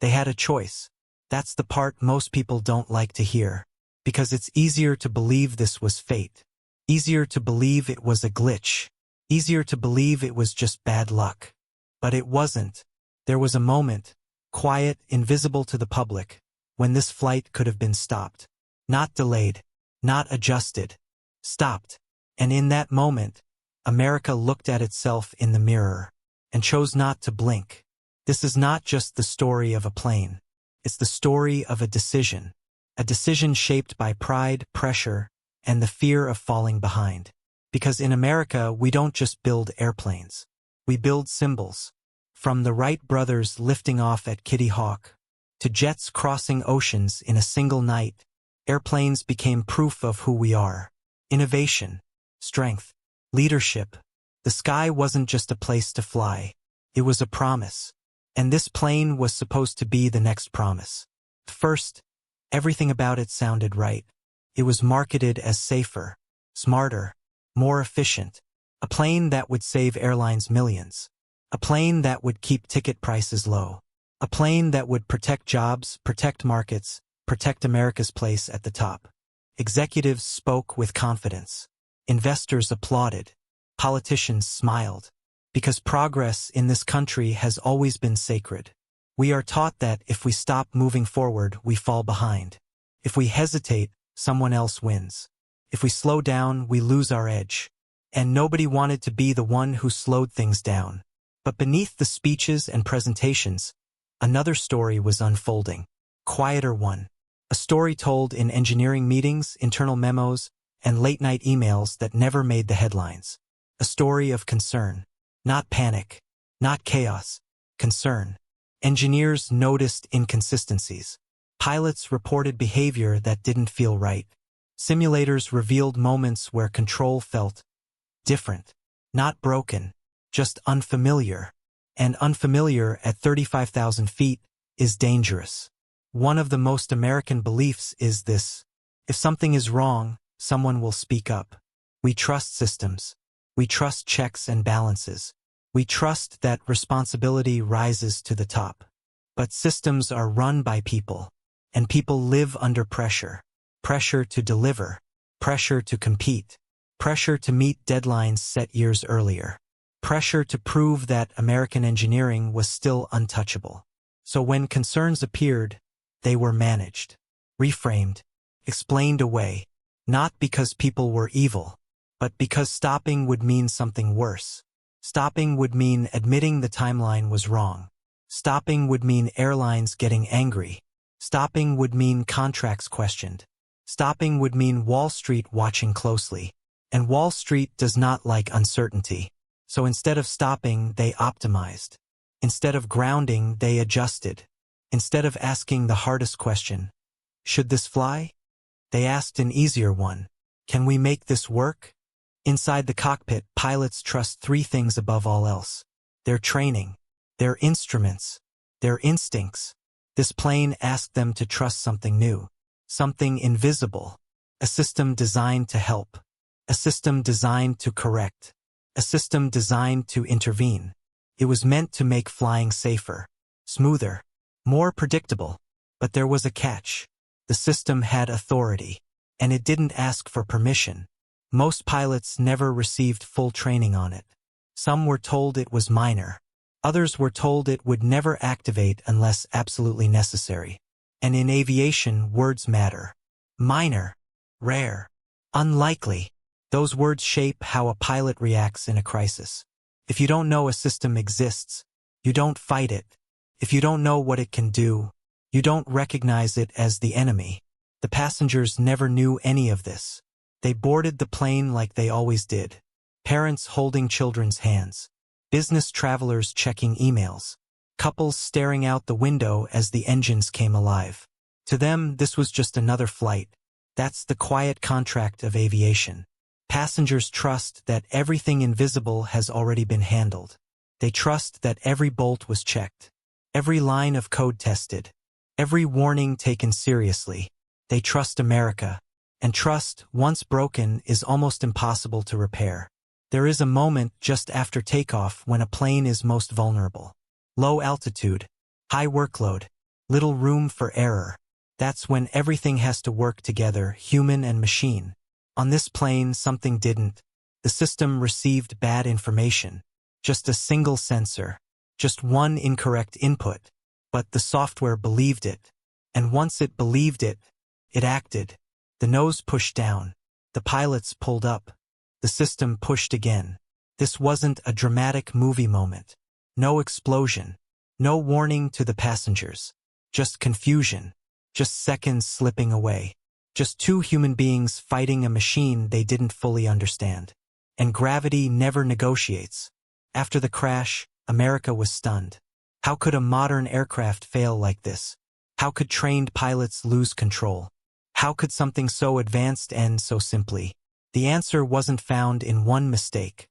They had a choice. That's the part most people don't like to hear. Because it's easier to believe this was fate. Easier to believe it was a glitch. Easier to believe it was just bad luck. But it wasn't. There was a moment, quiet, invisible to the public, when this flight could have been stopped. Not delayed. Not adjusted. Stopped. And in that moment, America looked at itself in the mirror and chose not to blink. This is not just the story of a plane. It's the story of a decision shaped by pride, pressure, and the fear of falling behind. Because in America, we don't just build airplanes. We build symbols. From the Wright brothers lifting off at Kitty Hawk, to jets crossing oceans in a single night, airplanes became proof of who we are. Innovation, strength, leadership. The sky wasn't just a place to fly. It was a promise. And this plane was supposed to be the next promise. First, everything about it sounded right. It was marketed as safer, smarter, more efficient. A plane that would save airlines millions. A plane that would keep ticket prices low. A plane that would protect jobs, protect markets, protect America's place at the top. Executives spoke with confidence. Investors applauded. Politicians smiled. Because progress in this country has always been sacred. We are taught that if we stop moving forward, we fall behind. If we hesitate, someone else wins. If we slow down, we lose our edge. And nobody wanted to be the one who slowed things down. But beneath the speeches and presentations, another story was unfolding. Quieter one. A story told in engineering meetings, internal memos, and late-night emails that never made the headlines. A story of concern. Not panic. Not chaos. Concern. Engineers noticed inconsistencies. Pilots reported behavior that didn't feel right. Simulators revealed moments where control felt different. Not broken. Just unfamiliar. And unfamiliar at 35,000 feet is dangerous. One of the most American beliefs is this. If something is wrong, someone will speak up. We trust systems. We trust checks and balances. We trust that responsibility rises to the top. But systems are run by people. And people live under pressure. Pressure to deliver. Pressure to compete. Pressure to meet deadlines set years earlier. Pressure to prove that American engineering was still untouchable. So when concerns appeared, they were managed, reframed, explained away, not because people were evil, but because stopping would mean something worse. Stopping would mean admitting the timeline was wrong. Stopping would mean airlines getting angry. Stopping would mean contracts questioned. Stopping would mean Wall Street watching closely. And Wall Street does not like uncertainty. So instead of stopping, they optimized. Instead of grounding, they adjusted. Instead of asking the hardest question, should this fly? They asked an easier one. Can we make this work? Inside the cockpit, pilots trust three things above all else. Their training, their instruments, their instincts. This plane asked them to trust something new, something invisible, a system designed to help, a system designed to correct, a system designed to intervene. It was meant to make flying safer, smoother, more predictable. But there was a catch. The system had authority, and it didn't ask for permission. Most pilots never received full training on it. Some were told it was minor. Others were told it would never activate unless absolutely necessary. And in aviation, words matter. Minor, rare, unlikely. Those words shape how a pilot reacts in a crisis. If you don't know a system exists, you don't fight it. If you don't know what it can do, you don't recognize it as the enemy. The passengers never knew any of this. They boarded the plane like they always did. Parents holding children's hands. Business travelers checking emails. Couples staring out the window as the engines came alive. To them, this was just another flight. That's the quiet contract of aviation. Passengers trust that everything invisible has already been handled. They trust that every bolt was checked, every line of code tested, every warning taken seriously. They trust America, and trust, once broken, is almost impossible to repair. There is a moment just after takeoff when a plane is most vulnerable. Low altitude, high workload, little room for error. That's when everything has to work together, human and machine. On this plane, something didn't. The system received bad information. Just a single sensor. Just one incorrect input. But the software believed it. And once it believed it, it acted. The nose pushed down. The pilots pulled up. The system pushed again. This wasn't a dramatic movie moment. No explosion. No warning to the passengers. Just confusion. Just seconds slipping away. Just two human beings fighting a machine they didn't fully understand. And gravity never negotiates. After the crash, America was stunned. How could a modern aircraft fail like this? How could trained pilots lose control? How could something so advanced end so simply? The answer wasn't found in one mistake.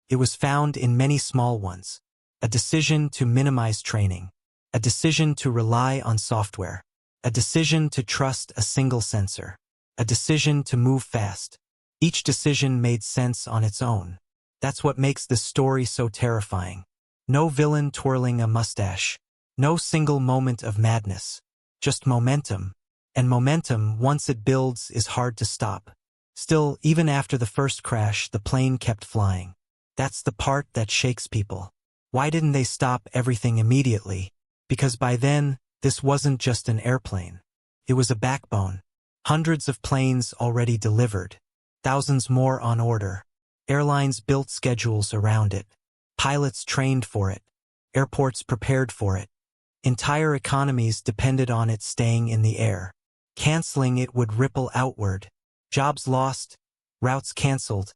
It was found in many small ones. A decision to minimize training. A decision to rely on software. A decision to trust a single sensor. A decision to move fast. Each decision made sense on its own. That's what makes this story so terrifying. No villain twirling a mustache. No single moment of madness. Just momentum. And momentum, once it builds, is hard to stop. Still, even after the first crash, the plane kept flying. That's the part that shakes people. Why didn't they stop everything immediately? Because by then, this wasn't just an airplane. It was a backbone. Hundreds of planes already delivered. Thousands more on order. Airlines built schedules around it. Pilots trained for it. Airports prepared for it. Entire economies depended on it staying in the air. Canceling it would ripple outward. Jobs lost, routes canceled,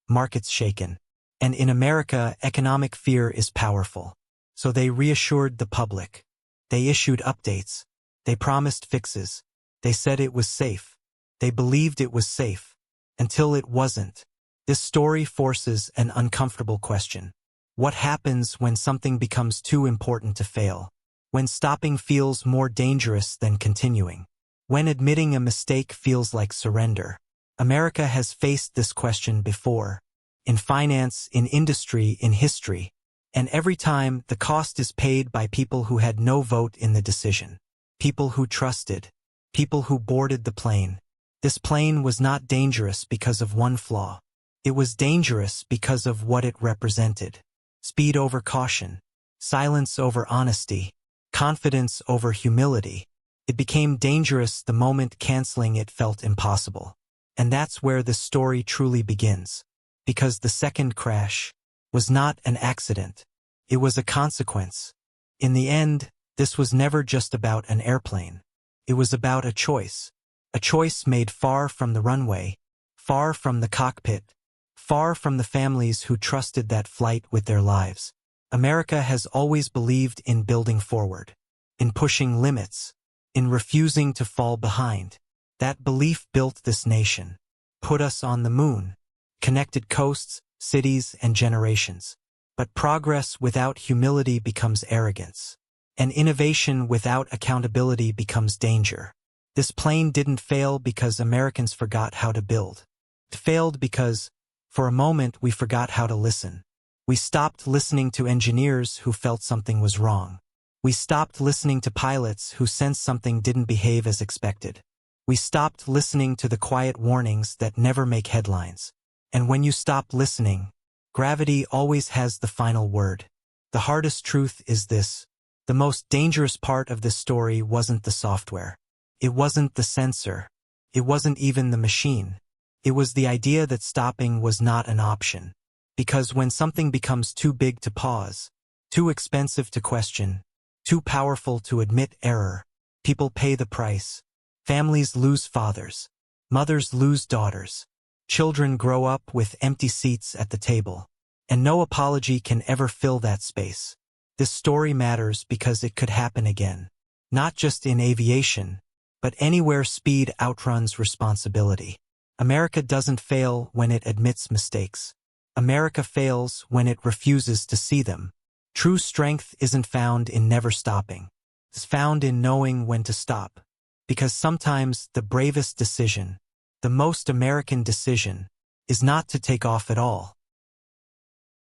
markets shaken. And in America, economic fear is powerful. So they reassured the public. They issued updates. They promised fixes. They said it was safe. They believed it was safe. Until it wasn't. This story forces an uncomfortable question. What happens when something becomes too important to fail? When stopping feels more dangerous than continuing? When admitting a mistake feels like surrender? America has faced this question before. In finance, in industry, in history. And every time, the cost is paid by people who had no vote in the decision. People who trusted. People who boarded the plane. This plane was not dangerous because of one flaw. It was dangerous because of what it represented. Speed over caution. Silence over honesty. Confidence over humility. It became dangerous the moment canceling it felt impossible. And that's where the story truly begins. Because the second crash was not an accident. It was a consequence. In the end, this was never just about an airplane. It was about a choice. A choice made far from the runway, far from the cockpit, far from the families who trusted that flight with their lives. America has always believed in building forward, in pushing limits, in refusing to fall behind. That belief built this nation, put us on the moon, connected coasts, cities, and generations. But progress without humility becomes arrogance, and innovation without accountability becomes danger. This plane didn't fail because Americans forgot how to build. It failed because, for a moment, we forgot how to listen. We stopped listening to engineers who felt something was wrong. We stopped listening to pilots who sensed something didn't behave as expected. We stopped listening to the quiet warnings that never make headlines. And when you stop listening, gravity always has the final word. The hardest truth is this. The most dangerous part of this story wasn't the software. It wasn't the sensor. It wasn't even the machine. It was the idea that stopping was not an option. Because when something becomes too big to pause, too expensive to question, too powerful to admit error, people pay the price. Families lose fathers. Mothers lose daughters. Children grow up with empty seats at the table. And no apology can ever fill that space. This story matters because it could happen again. Not just in aviation, but anywhere speed outruns responsibility. America doesn't fail when it admits mistakes. America fails when it refuses to see them. True strength isn't found in never stopping. It's found in knowing when to stop. Because sometimes the bravest decision, the most American decision, is not to take off at all.